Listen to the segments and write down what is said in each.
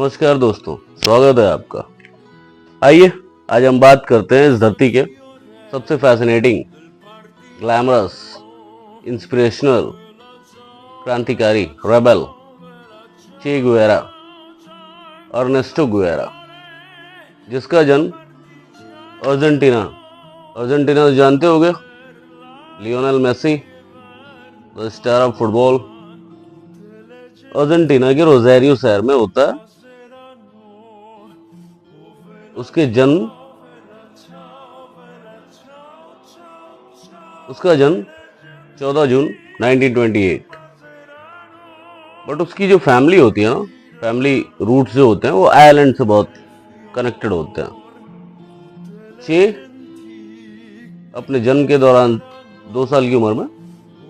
नमस्कार दोस्तों, स्वागत है आपका। आइए आज हम बात करते हैं इस धरती के सबसे फैसिनेटिंग, ग्लैमरस, इंस्पिरेशनल, क्रांतिकारी, rebel Che Guevara, Ernesto Guevara, जिसका जन्म अर्जेंटीना तो जानते होंगे, Lionel Messi, the star of football, Argentina के रोज़ारियो शहर में होता है। उसका जन्म 14 जून 1928। बट उसकी जो फैमिली होती है ना, फैमिली रूट्स जो होते हैं वो आयरलैंड से बहुत कनेक्टेड होते हैं। चे अपने जन्म के दौरान 2 साल की उम्र में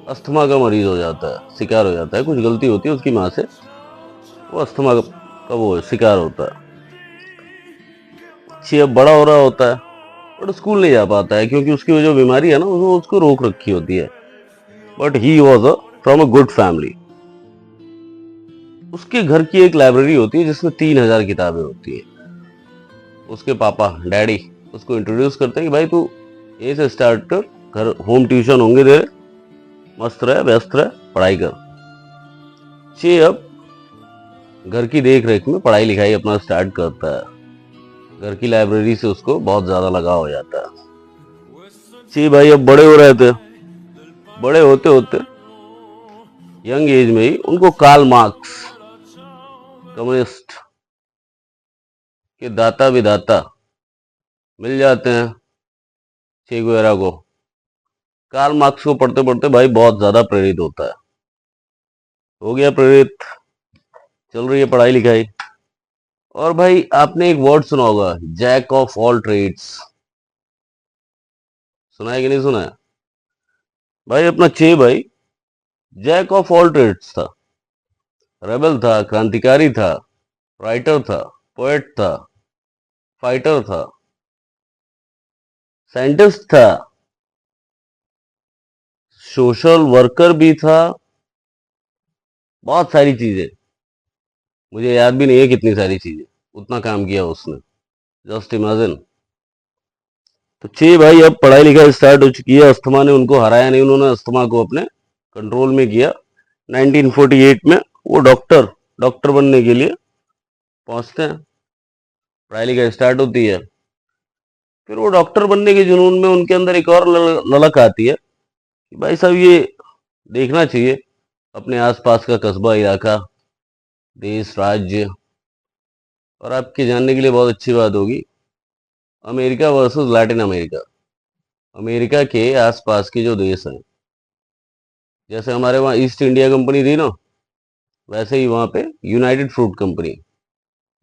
अस्थमा का मरीज हो जाता है, शिकार हो जाता है। कुछ गलती होती है उसकी माँ से, वो अस्थमा का वो शिकार होता है। चे अब बड़ा हो रहा होता है बट स्कूल नहीं जा पाता है क्योंकि उसकी जो बीमारी है ना वो उसको रोक रखी होती है। But he was from a good family. उसके घर की एक लाइब्रेरी होती है जिसमें 3000 किताबें होती है। उसके पापा डैडी उसको इंट्रोड्यूस करते हैं कि भाई तू यहीं से स्टार्ट कर, घर होम ट्यूशन होंगे तेरे, मस्त रहे, व्यस्त रहे, पढ़ाई कर। चे अब घर की देख रेख में पढ़ाई लिखाई अपना स्टार्ट करता है। घर की लाइब्रेरी से उसको बहुत ज्यादा लगाव हो जाता है। चे भाई अब बड़े हो रहे थे। बड़े होते होते यंग एज में ही उनको कार्ल मार्क्स, कम्युनिस्ट के दाता विदाता मिल जाते हैं। चे गुवेरा को कार्ल मार्क्स को पढ़ते पढ़ते भाई बहुत ज्यादा प्रेरित होता है। हो गया प्रेरित, चल रही है पढ़ाई लिखाई। और भाई आपने एक वर्ड सुना होगा, जैक ऑफ ऑल ट्रेड्स। सुना है कि नहीं सुना है? भाई अपना चे भाई जैक ऑफ ऑल ट्रेड्स था। रेबल था, क्रांतिकारी था, राइटर था, पोएट था, फाइटर था, साइंटिस्ट था, सोशल वर्कर भी था, बहुत सारी चीजें। मुझे याद भी नहीं है कितनी सारी चीजें, उतना काम किया उसने, जस्ट इमेजिन। तो चे भाई अब पढ़ाई लिखाई स्टार्ट हो चुकी है। अस्थमा ने उनको हराया नहीं, उन्होंने अस्थमा को अपने कंट्रोल में किया। 1948 में वो डॉक्टर बनने के लिए पहुंचते हैं। पढ़ाई लिखाई स्टार्ट होती है। फिर वो डॉक्टर बनने के जुनून में उनके अंदर एक और ललक आती है कि भाई साहब ये देखना चाहिए अपने आसपास का कस्बा, इलाका, देश, राज्य। और आपके जानने के लिए बहुत अच्छी बात होगी, America versus Latin America. America के आसपास के जो देश हैं, जैसे हमारे वहाँ ईस्ट इंडिया कंपनी थी ना, वैसे ही वहाँ पे यूनाइटेड फ्रूट कंपनी।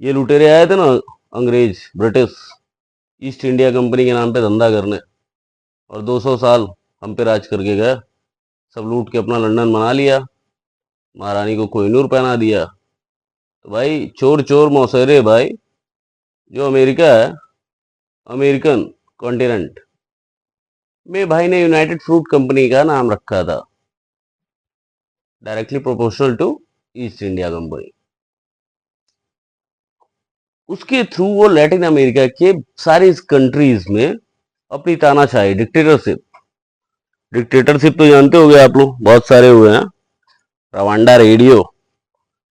ये लुटेरे आए थे ना, अंग्रेज, ब्रिटिश, ईस्ट इंडिया कंपनी के नाम पे धंधा करने, और 200 साल हम पे राज करके गए। सब लूट के अपना लंदन बना लिया, महारानी को कोहिनूर पहना दिया। तो भाई चोर चोर मौसेरे भाई, जो अमेरिका है, अमेरिकन कॉन्टिनेंट में भाई ने यूनाइटेड फ्रूट कंपनी का नाम रखा था, directly proportional to East India Company. उसके थ्रू वो लैटिन अमेरिका के सारी कंट्रीज में अपनी तानाशाही, डिक्टेटरशिप तो जानते होंगे आप लोग, बहुत सारे हुए हैं। रवांडा, रेडियो,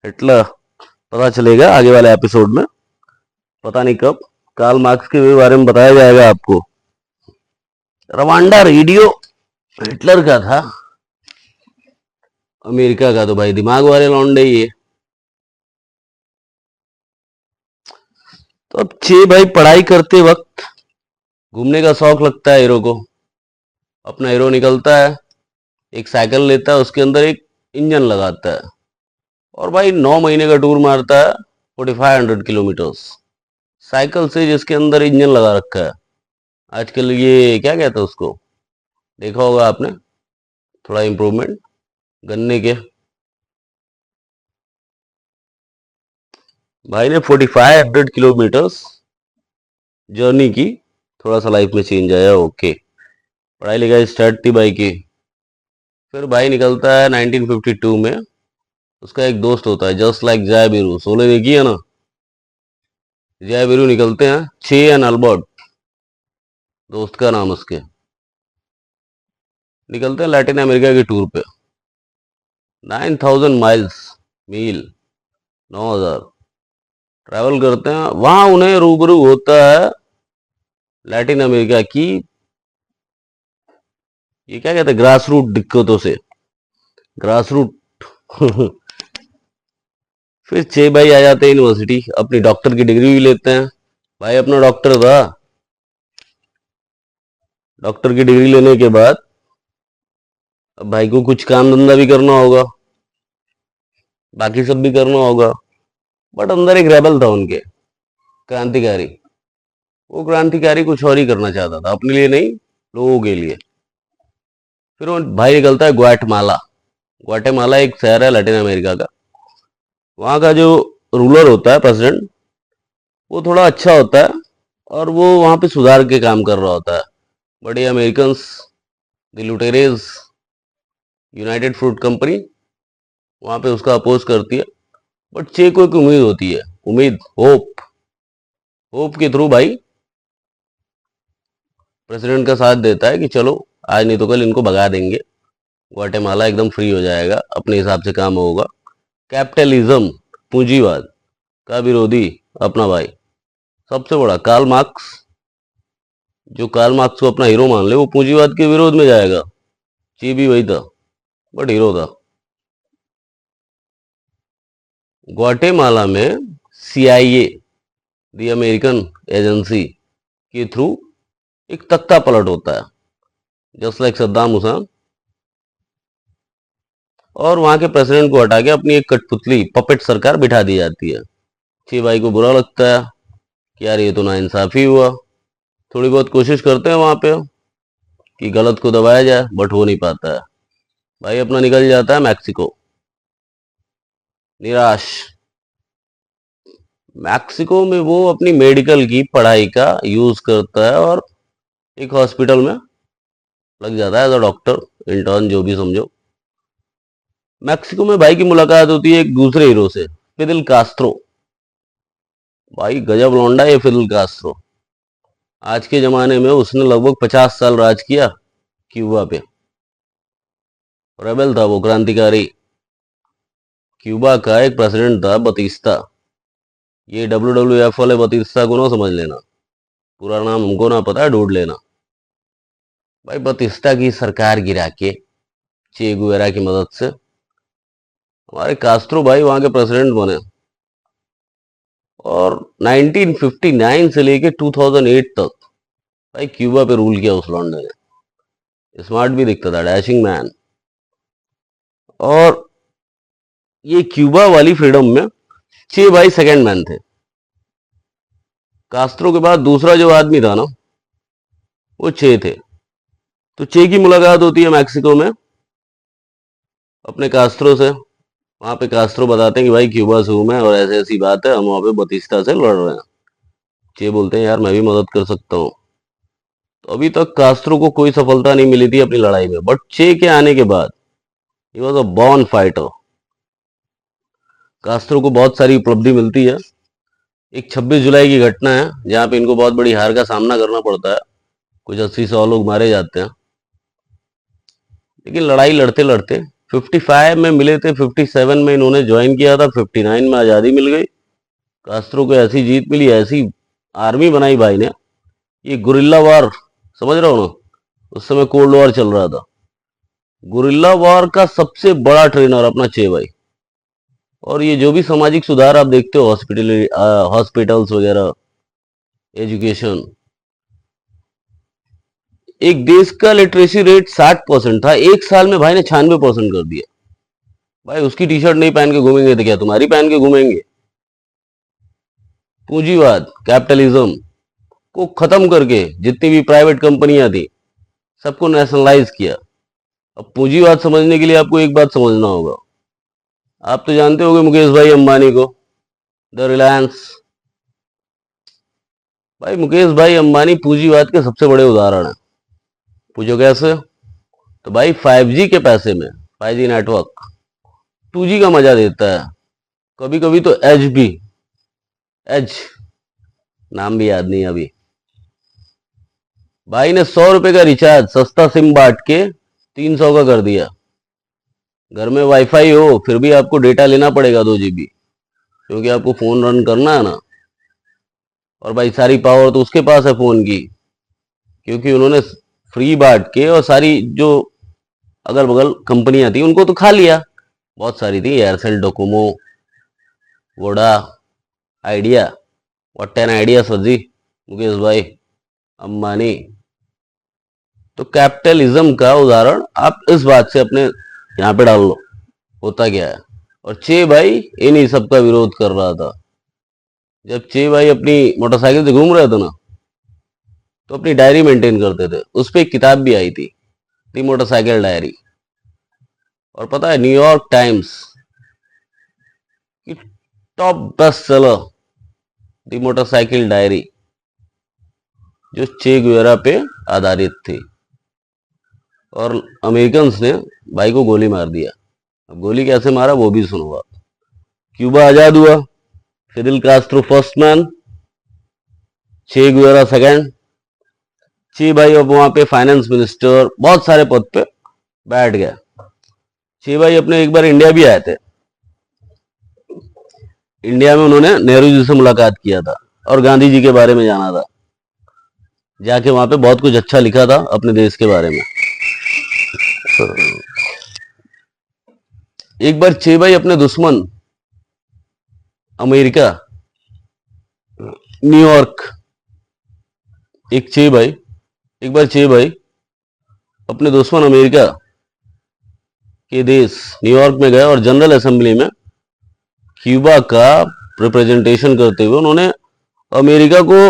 हिटलर, पता चलेगा आगे वाले एपिसोड में, पता नहीं कब। कार्ल मार्क्स के बारे में बताया जाएगा आपको। रवांडा, रेडियो हिटलर का था। अमेरिका का तो भाई दिमाग वाले लौंडे ही है। तो अब चे भाई पढ़ाई करते वक्त घूमने का शौक लगता है हीरो को। अपना हीरो निकलता है, एक साइकिल लेता है, उसके अंदर एक इंजन लगाता है, और भाई 9 महीने का टूर मारता है 4500 किलोमीटर्स साइकिल से, जिसके अंदर इंजन लगा रखा है। आजकल ये क्या कहते हैं उसको, देखा होगा आपने, थोड़ा इम्प्रूवमेंट गन्ने के। भाई ने 4500 किलोमीटर्स जर्नी की, थोड़ा सा लाइफ में चेंज आया, ओके। पढ़ाई लिखाई स्टार्ट थी भाई की। फिर भाई निकलता है 1952 में। उसका एक दोस्त होता है, जस्ट लाइक जय बीरू, शोले देखी है ना, जय वीरू निकलते हैं, चे एंड अल्बर्ट, दोस्त का नाम उसके, निकलते हैं लैटिन अमेरिका की टूर पे। 9,000 माइल्स, मील, 9,000 ट्रैवल करते हैं। वहां उन्हें रूबरू होता है लैटिन अमेरिका की, ये क्या कहते हैं, ग्रास रूट दिक्कतों से, ग्रास रूट फिर चे भाई आ जाते हैं यूनिवर्सिटी, अपनी डॉक्टर की डिग्री भी लेते हैं। भाई अपना डॉक्टर था, डॉक्टर की डिग्री लेने के बाद अब भाई को कुछ काम धंधा भी करना होगा, बाकी सब भी करना होगा। बट अंदर एक रेबल था उनके, क्रांतिकारी। वो क्रांतिकारी कुछ और ही करना चाहता था, अपने लिए नहीं, लोगों के लिए। फिर वो भाई निकलता है ग्वाटेमाला। ग्वाटेमाला एक शहर है लैटिन अमेरिका का। वहां का जो रूलर होता है, प्रेसिडेंट, वो थोड़ा अच्छा होता है और वो वहां पे सुधार के काम कर रहा होता है। बट ये अमेरिकन्स, द लुटेरेज, यूनाइटेड फ्रूट कंपनी, वहां पे उसका अपोज करती है। बट चे को एक उम्मीद होती है, उम्मीद, होप, होप के थ्रू भाई प्रेसिडेंट का साथ देता है कि चलो आज नहीं तो कल इनको भगा देंगे, ग्वाटेमाला एकदम फ्री हो जाएगा, अपने हिसाब से काम होगा। कैपिटलिज्म, पूंजीवाद का विरोधी अपना भाई, सबसे बड़ा कार्ल मार्क्स, जो कार्ल मार्क्स को अपना हीरो मान ले, वो पूंजीवाद के विरोध में जाएगा। चे भी वही था, बट हीरो था। ग्वाटेमाला में सीआईए, द अमेरिकन एजेंसी के थ्रू एक तख्ता पलट होता है, जस्ट लाइक सद्दाम हुसैन। और वहां के प्रेसिडेंट को हटा के अपनी एक कठपुतली पपेट सरकार बिठा दी जाती है। चे भाई को बुरा लगता है कि यार ये तो नाइंसाफी हुआ। थोड़ी बहुत कोशिश करते हैं वहां पे कि गलत को दबाया जाए, बट हो नहीं पाता है। भाई अपना निकल जाता है मैक्सिको, निराश। मैक्सिको में वो अपनी मेडिकल की पढ़ाई का यूज करता है और एक हॉस्पिटल में लग जाता है एज अ डॉक्टर, इंटर्न, जो भी समझो। मैक्सिको में भाई की मुलाकात होती है एक दूसरे हीरो से, फिदेल कास्त्रो। भाई गजब लौंडा ये फिदेल कास्त्रो। आज के जमाने में उसने लगभग 50 साल राज किया क्यूबा पे। रेबल था वो, क्रांतिकारी। क्यूबा का एक प्रेसिडेंट था बतिस्ता। ये WWF वाले बतिस्ता को ना समझ लेना, पूरा नाम हमको ना पता है, ढूंढ लेना। भाई बतिस्ता की सरकार गिरा के चे गुवेरा की मदद से हमारे कास्त्रो भाई वहां के प्रेसिडेंट बने। और 1959 से लेके 2008 तक भाई क्यूबा पे रूल किया उस लौंडे ने। स्मार्ट भी दिखता था, डैशिंग मैन। और ये क्यूबा वाली फ्रीडम में चे भाई सेकंड मैन थे। कास्त्रो के बाद दूसरा जो आदमी था ना, वो चे थे। तो चे की मुलाकात होती है मैक्सिको में अपने कास्त्रो से। वहां पे कास्त्रो बताते हैं कि भाई क्यूबा से हूं मैं और ऐसी ऐसी बात है, हम वहां पे बतिस्ता से लड़ रहे हैं। चे बोलते हैं यार मैं भी मदद कर सकता हूँ। तो अभी तक कास्त्रो को कोई सफलता नहीं मिली थी अपनी लड़ाई में, बट चे के आने के बाद he was a born fighter. Castro को बहुत सारी उपलब्धि मिलती है। एक 26 जुलाई की घटना है जहां पे इनको बहुत बड़ी हार का सामना करना पड़ता है, कुछ 80-100 लोग मारे जाते हैं। लेकिन लड़ाई लड़ते लड़ते 55 में मिले थे, 57 में इन्होंने ज्वाइन किया था, 59 में आज़ादी मिल गई। कास्त्रो को ऐसी जीत मिली, ऐसी आर्मी बनाई भाई ने। ये गुरिल्ला वार, समझ रहे हो ना, उस समय कोल्ड वॉर चल रहा था। गुरिल्ला वॉर का सबसे बड़ा ट्रेनर अपना चे भाई। और ये जो भी सामाजिक सुधार आप देखते हो, हॉस्पिटल्स वगैरह, एजुकेशन, एक देश का लिटरेसी रेट 60% था, एक साल में भाई ने 96% कर दिया। भाई उसकी टी शर्ट नहीं पहन के घूमेंगे तो क्या तुम्हारी पहन के घूमेंगे। पूंजीवाद, कैपिटलिज्म को खत्म करके जितनी भी प्राइवेट कंपनियां थी सबको नेशनलाइज किया। अब पूंजीवाद समझने के लिए आपको एक बात समझना होगा। आप तो जानते होंगे मुकेश भाई अंबानी को, द रिलायंस। भाई मुकेश भाई अंबानी पूंजीवाद के सबसे बड़े उदाहरण है। पूछो कैसे? तो भाई 5G के पैसे में, 5G नेटवर्क 2G का मजा देता है। कभी कभी तो एज भी, एज नाम भी याद नहीं अभी। भाई ने 100 रुपए का रिचार्ज सस्ता सिम बांट के 300 का कर दिया। घर में वाईफाई हो फिर भी आपको डेटा लेना पड़ेगा 2 GB, क्योंकि आपको फोन रन करना है ना। और भाई सारी पावर तो उसके पास है फोन की, क्योंकि उन्होंने फ्री बांट के और सारी जो अगल बगल कंपनियां थी उनको तो खा लिया। बहुत सारी थी, Aircel, Docomo, Voda, Idea. What 10 Idea sir ji, Mukesh भाई, अंबानी। तो कैपिटलिज्म का उदाहरण आप इस बात से अपने यहाँ पे डाल लो, होता क्या है। और चे भाई इन्हीं सब का विरोध कर रहा था। जब चे भाई अपनी मोटरसाइकिल से घूम रहे थे ना, तो अपनी डायरी मेंटेन करते थे। उस पर एक किताब भी आई थी, दी मोटरसाइकिल डायरी। और पता है न्यूयॉर्क टाइम्स की टॉप बेस्ट सेलर दी मोटरसाइकिल डायरी, जो चे गुवेरा पे आधारित थी। और अमेरिकन ने भाई को गोली मार दिया। अब गोली कैसे मारा वो भी सुनो आप। क्यूबा आजाद हुआ, फिडेल कास्ट्रो फर्स्ट मैन, चे गुवेरा सेकंड। चे भाई अब वहां पे फाइनेंस मिनिस्टर, बहुत सारे पद पे बैठ गया। चे भाई अपने एक बार इंडिया भी आए थे। इंडिया में उन्होंने नेहरू जी से मुलाकात किया था और गांधी जी के बारे में जाना था। जाके वहां पे बहुत कुछ अच्छा लिखा था अपने देश के बारे में। एक बार चे भाई अपने दुश्मन अमेरिका, न्यूयॉर्क, एक बार चे भाई अपने दुश्मन अमेरिका के देश न्यूयॉर्क में गए और जनरल असेंबली में क्यूबा का रिप्रेजेंटेशन करते हुए उन्होंने अमेरिका को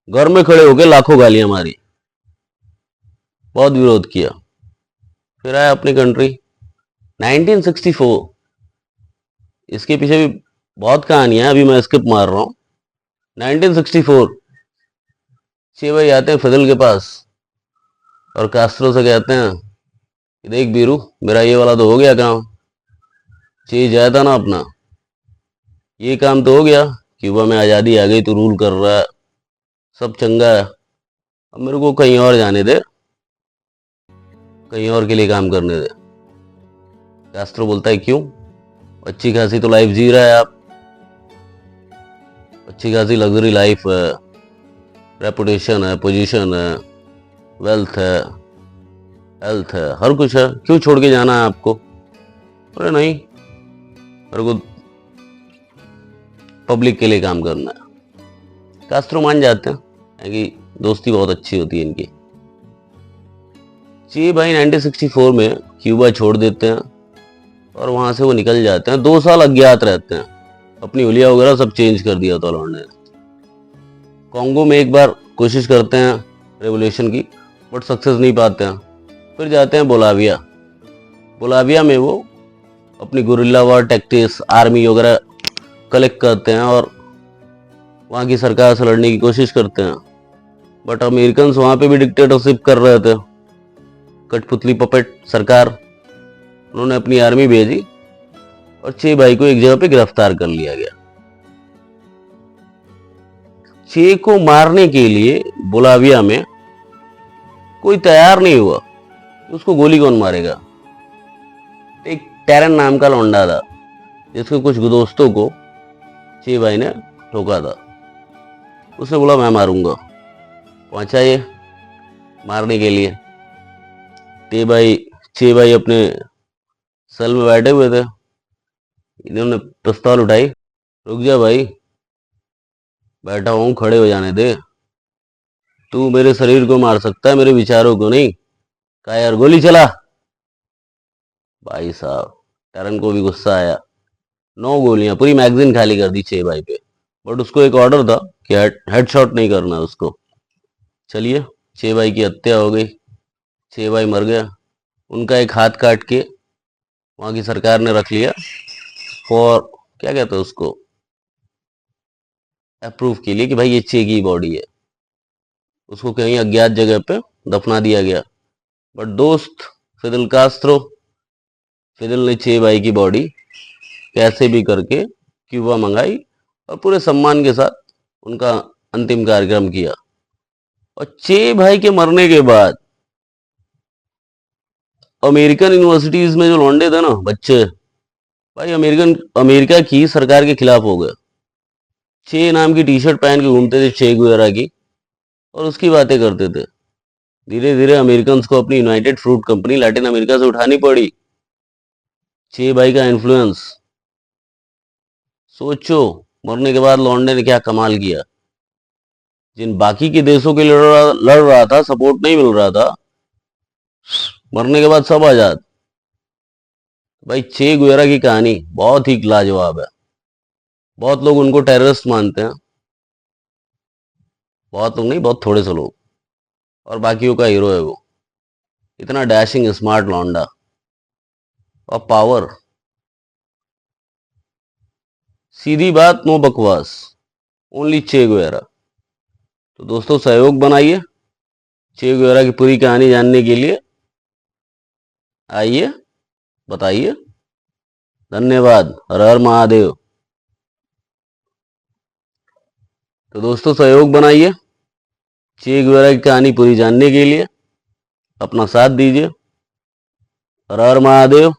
घर में खड़े होकर लाखों गालियां मारी, बहुत विरोध किया। फिर आया अपनी कंट्री 1964। इसके पीछे भी बहुत कहानियां, अभी मैं स्किप मार रहा हूं। 1964 चे भाई आते हैं फिदेल के पास और कास्ट्रो से कहते हैं, देख बीरू, मेरा ये वाला तो हो गया काम, चे जाया था ना अपना, ये काम तो हो गया, क्यूबा में आज़ादी आ गई, तो रूल कर रहा है, सब चंगा है। अब मेरे को कहीं और जाने दे, कहीं और के लिए काम करने दे। कास्ट्रो बोलता है क्यों, अच्छी खासी तो लाइफ जी रहा है आप, अच्छी खासी लग्जरी लाइफ है, रेपुटेशन है, पोजीशन है, वेल्थ है, हेल्थ है, हर कुछ है, क्यों छोड़ के जाना है आपको। अरे नहीं, मेरे को पब्लिक के लिए काम करना है। कास्ट्रो मान जाते हैं कि दोस्ती बहुत अच्छी होती है इनकी। चे भाई 1964 में क्यूबा छोड़ देते हैं और वहां से वो निकल जाते हैं। 2 साल अज्ञात रहते हैं, अपनी हुलिया वगैरह सब चेंज कर दिया था लौंडे ने। कॉन्गो में एक बार कोशिश करते हैं रेवोल्यूशन की, बट सक्सेस नहीं पाते हैं। फिर जाते हैं बोलाविया। बोलाविया में वो अपनी गुरिल्ला वार टैक्टिक्स, आर्मी वगैरह कलेक्ट करते हैं और वहाँ की सरकार से लड़ने की कोशिश करते हैं। बट अमेरिकन वहाँ पे भी डिक्टेटरशिप कर रहे थे, कठपुतली पपेट सरकार। उन्होंने अपनी आर्मी भेजी और चे भाई को एक जगह पे गिरफ्तार कर लिया गया। चे को मारने के लिए बोलाविया में कोई तैयार नहीं हुआ, उसको गोली कौन मारेगा। एक टेरन नाम का लौंडा था, जिसके कुछ दोस्तों को चे भाई ने ठोका था। उसने बोला मैं मारूंगा, पहुंचा ये मारने के लिए। चे भाई अपने सेल में बैठे हुए थे, इन्होंने पिस्तौल उठाई, रुक जा भाई, बैठा हूं, खड़े हो जाने दे, तू मेरे शरीर को मार सकता है, मेरे विचारों को नहीं। कहा यार गोली चला। भाई साहब टैरन को भी गुस्सा आया, 9 गोलियां, पूरी मैगजीन खाली कर दी चे भाई पे। बट उसको एक ऑर्डर था कि हेडशॉट नहीं करना उसको। चलिए, चे भाई की हत्या हो गई, चे भाई मर गया। उनका एक हाथ काट के वहां की सरकार ने रख लिया फॉर, क्या कहते हैं उसको, अप्रूव के लिए कि भाई ये चे की बॉडी है। उसको कहीं अज्ञात जगह पे दफना दिया गया। बट दोस्त फिदेल कास्ट्रो, फिदेल ने चे भाई की बॉडी कैसे भी करके क्यूबा मंगाई और पूरे सम्मान के साथ उनका अंतिम कार्यक्रम किया। और चे भाई के मरने के बाद अमेरिकन यूनिवर्सिटीज में जो लौंडे थे ना बच्चे, भाई अमेरिका की सरकार के खिलाफ हो गए। चे नाम की टी शर्ट पहन के घूमते थे चे गुवेरा की, और उसकी बातें करते थे। धीरे धीरे अमेरिकन को अपनी United Fruit company Latin America से उठानी पड़ी। चे भाई का इन्फ्लुएंस, सोचो मरने के बाद लौंडे ने क्या कमाल किया। जिन बाकी के देशों के लिए लड़ रहा था, सपोर्ट नहीं मिल रहा था, मरने के बाद सब आजाद। भाई चे गुवेरा की कहानी बहुत ही लाजवाब है। बहुत लोग उनको टेररिस्ट मानते हैं, बहुत लोग नहीं, बहुत थोड़े से लोग, और बाकियों का हीरो है वो। इतना डैशिंग स्मार्ट लौंडा और पावर, सीधी बात, नो बकवास, ओनली चे गुवेरा। तो दोस्तों सहयोग बनाइए चे गुवेरा की पूरी कहानी जानने के लिए। आइए बताइए। धन्यवाद। हर हर महादेव। तो दोस्तों सहयोग बनाइए चे गुवेरा की कहानी पूरी जानने के लिए, अपना साथ दीजिए। हर हर महादेव।